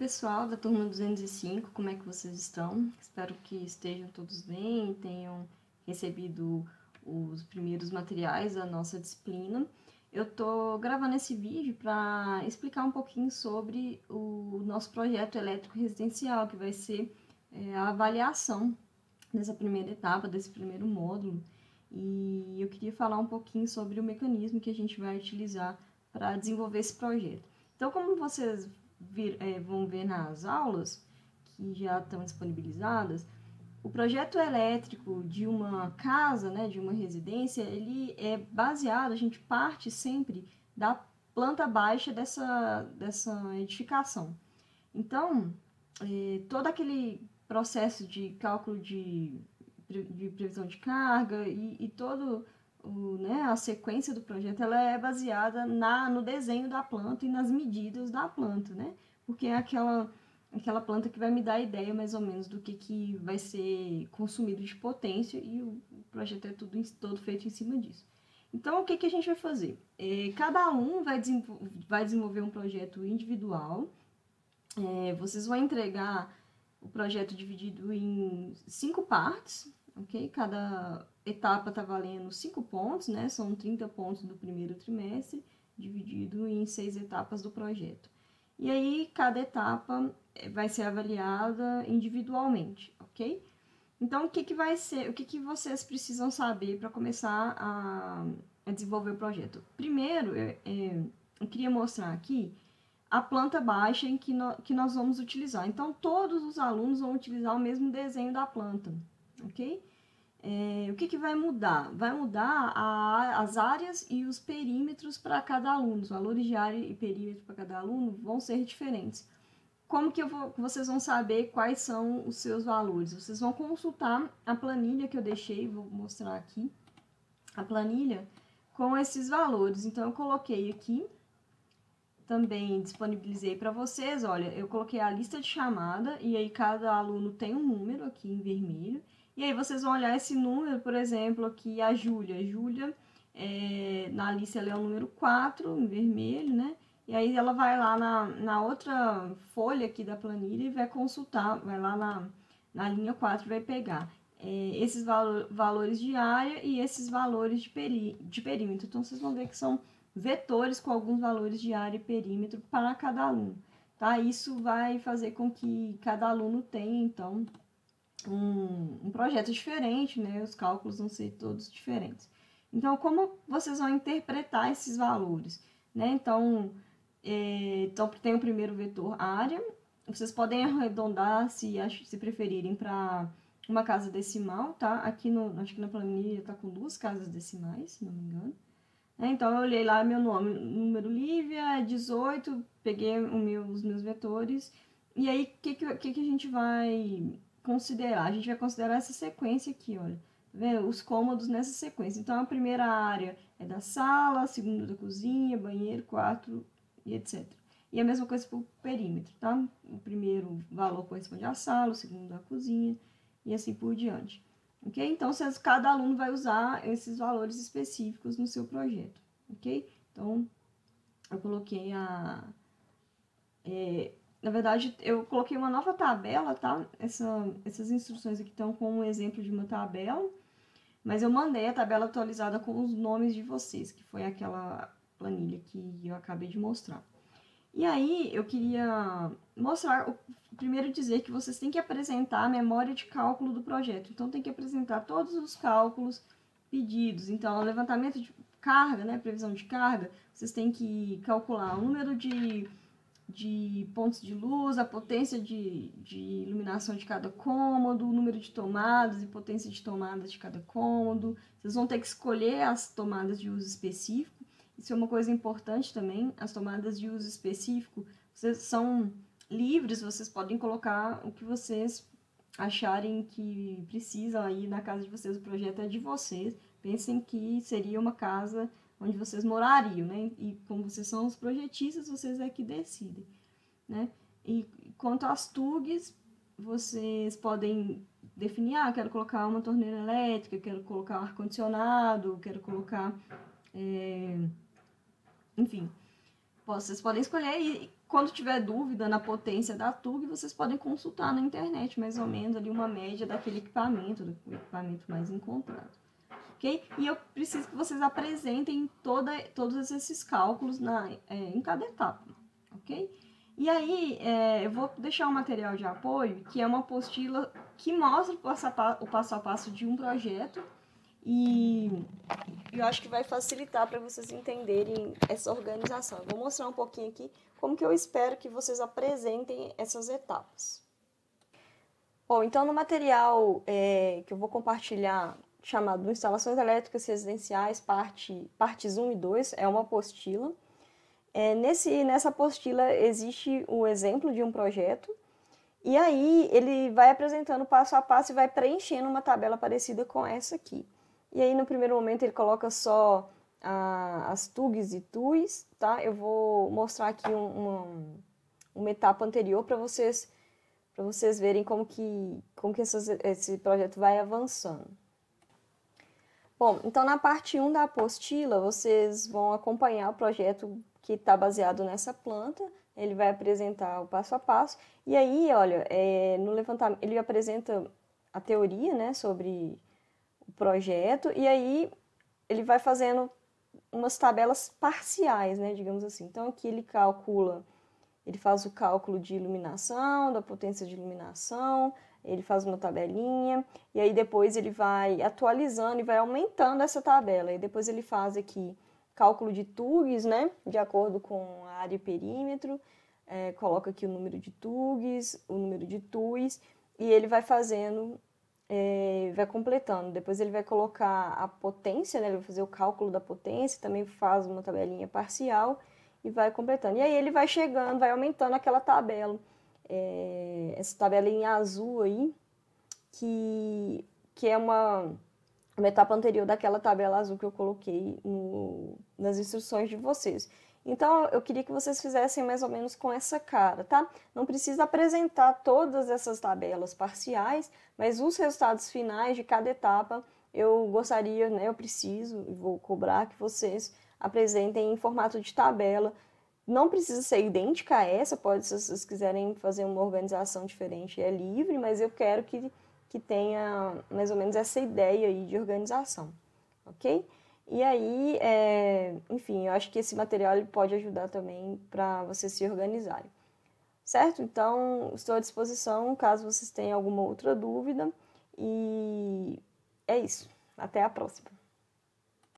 pessoal da turma 205, como é que vocês estão? Espero que estejam todos bem e tenham recebido os primeiros materiais da nossa disciplina. Eu tô gravando esse vídeo para explicar um pouquinho sobre o nosso projeto elétrico residencial, que vai ser a avaliação dessa primeira etapa, desse primeiro módulo. E eu queria falar um pouquinho sobre o mecanismo que a gente vai utilizar para desenvolver esse projeto. Então, como vocês vão ver nas aulas que já estão disponibilizadas, o projeto elétrico de uma casa, né, de uma residência, ele é baseado, a gente parte sempre da planta baixa dessa edificação. Então, todo aquele processo de cálculo de previsão de carga e todo a sequência do projeto, ela é baseada no desenho da planta e nas medidas da planta, né? Porque é aquela planta que vai me dar a ideia mais ou menos do que vai ser consumido de potência e o projeto é todo feito em cima disso. Então, o que a gente vai fazer? Cada aluno vai desenvolver um projeto individual. Vocês vão entregar o projeto dividido em 5 partes, ok? Cada etapa está valendo 5 pontos, né? São 30 pontos do primeiro trimestre, dividido em 6 etapas do projeto. E aí, cada etapa vai ser avaliada individualmente, ok? Então, o que vocês precisam saber para começar a desenvolver o projeto? Primeiro, eu queria mostrar aqui a planta baixa que nós vamos utilizar. Então, todos os alunos vão utilizar o mesmo desenho da planta, ok? O que vai mudar? Vai mudar as áreas e os perímetros para cada aluno. Os valores de área e perímetro para cada aluno vão ser diferentes. Como que vocês vão saber quais são os seus valores? Vocês vão consultar a planilha que eu deixei, vou mostrar aqui, a planilha com esses valores. Então, eu coloquei aqui, também disponibilizei para vocês, olha, eu coloquei a lista de chamada e aí cada aluno tem um número aqui em vermelho. E aí vocês vão olhar esse número, por exemplo, aqui a Júlia. Júlia, na lista ela é o número 4, em vermelho, né? E aí ela vai lá na outra folha aqui da planilha e vai consultar, vai lá na linha 4 e vai pegar esses valores de área e esses valores de perímetro. Então, vocês vão ver que são vetores com alguns valores de área e perímetro para cada aluno, tá? Isso vai fazer com que cada aluno tenha, então, um projeto diferente, né? Os cálculos vão ser todos diferentes. Então, como vocês vão interpretar esses valores, né? Então, tem o primeiro vetor área. Vocês podem arredondar, se preferirem, para uma casa decimal, tá? Aqui acho que na planilha está com 2 casas decimais, se não me engano. Então, eu olhei lá meu nome, número Lívia, 18, peguei os meus vetores. E aí, o que a gente vai considerar? A gente vai considerar essa sequência aqui, olha. Tá vendo? Os cômodos nessa sequência. Então, a primeira área é da sala, a segunda da cozinha, banheiro, quarto e etc. E a mesma coisa para o perímetro, tá? O primeiro valor corresponde à sala, o segundo à cozinha e assim por diante. Ok? Então, cada aluno vai usar esses valores específicos no seu projeto, ok? Então, eu coloquei na verdade, eu coloquei uma nova tabela, tá? Essas instruções aqui estão com um exemplo de uma tabela, mas eu mandei a tabela atualizada com os nomes de vocês, que foi aquela planilha que eu acabei de mostrar. E aí, eu queria mostrar, primeiro dizer que vocês têm que apresentar a memória de cálculo do projeto. Então, tem que apresentar todos os cálculos pedidos. Então, o levantamento de carga, né, previsão de carga, vocês têm que calcular o número de pontos de luz, a potência de iluminação de cada cômodo, o número de tomadas e potência de tomadas de cada cômodo. Vocês vão ter que escolher as tomadas de uso específico. Isso é uma coisa importante também, as tomadas de uso específico, vocês são livres, vocês podem colocar o que vocês acharem que precisam aí na casa de vocês, o projeto é de vocês, pensem que seria uma casa onde vocês morariam, né? E como vocês são os projetistas, vocês é que decidem, né? E quanto às TUGs, vocês podem definir, quero colocar uma torneira elétrica, quero colocar ar-condicionado, quero colocar... enfim, vocês podem escolher e quando tiver dúvida na potência da TUG, vocês podem consultar na internet, mais ou menos, ali uma média daquele equipamento, do equipamento mais encontrado. Ok? E eu preciso que vocês apresentem todos esses cálculos em cada etapa. Ok? E aí, eu vou deixar um material de apoio, que é uma apostila que mostra o passo a passo de um projeto, e eu acho que vai facilitar para vocês entenderem essa organização. Eu vou mostrar um pouquinho aqui como que eu espero que vocês apresentem essas etapas. Bom, então no material que eu vou compartilhar, chamado Instalações Elétricas Residenciais, partes 1 e 2, é uma apostila. Nessa apostila existe o exemplo de um projeto, e aí ele vai apresentando passo a passo e vai preenchendo uma tabela parecida com essa aqui. E aí no primeiro momento ele coloca só as TUGs e TUIs, tá? Eu vou mostrar aqui uma etapa anterior para vocês verem como que esse projeto vai avançando. Bom, então na parte 1 da apostila, vocês vão acompanhar o projeto que está baseado nessa planta. Ele vai apresentar o passo a passo. E aí, olha, no levantamento, ele apresenta a teoria, né, sobre o projeto, e aí ele vai fazendo umas tabelas parciais, né, digamos assim. Então aqui ele faz o cálculo de iluminação, da potência de iluminação, ele faz uma tabelinha, e aí depois ele vai atualizando e vai aumentando essa tabela. E depois ele faz aqui cálculo de TUGs, né, de acordo com a área e perímetro, coloca aqui o número de TUGs, o número de TUIs, e ele vai fazendo, vai completando. Depois ele vai colocar a potência, né, ele vai fazer o cálculo da potência, também faz uma tabelinha parcial e vai completando. E aí ele vai chegando, vai aumentando aquela tabela. Essa tabela em azul aí, que é uma etapa anterior daquela tabela azul que eu coloquei nas instruções de vocês. Então, eu queria que vocês fizessem mais ou menos com essa cara, tá? Não precisa apresentar todas essas tabelas parciais, mas os resultados finais de cada etapa, eu gostaria, né, eu preciso e vou cobrar que vocês apresentem em formato de tabela. Não precisa ser idêntica a essa, pode, se vocês quiserem fazer uma organização diferente, é livre, mas eu quero que tenha mais ou menos essa ideia aí de organização, ok? E aí, enfim, eu acho que esse material ele pode ajudar também para vocês se organizarem, certo? Então, estou à disposição caso vocês tenham alguma outra dúvida, e é isso. Até a próxima!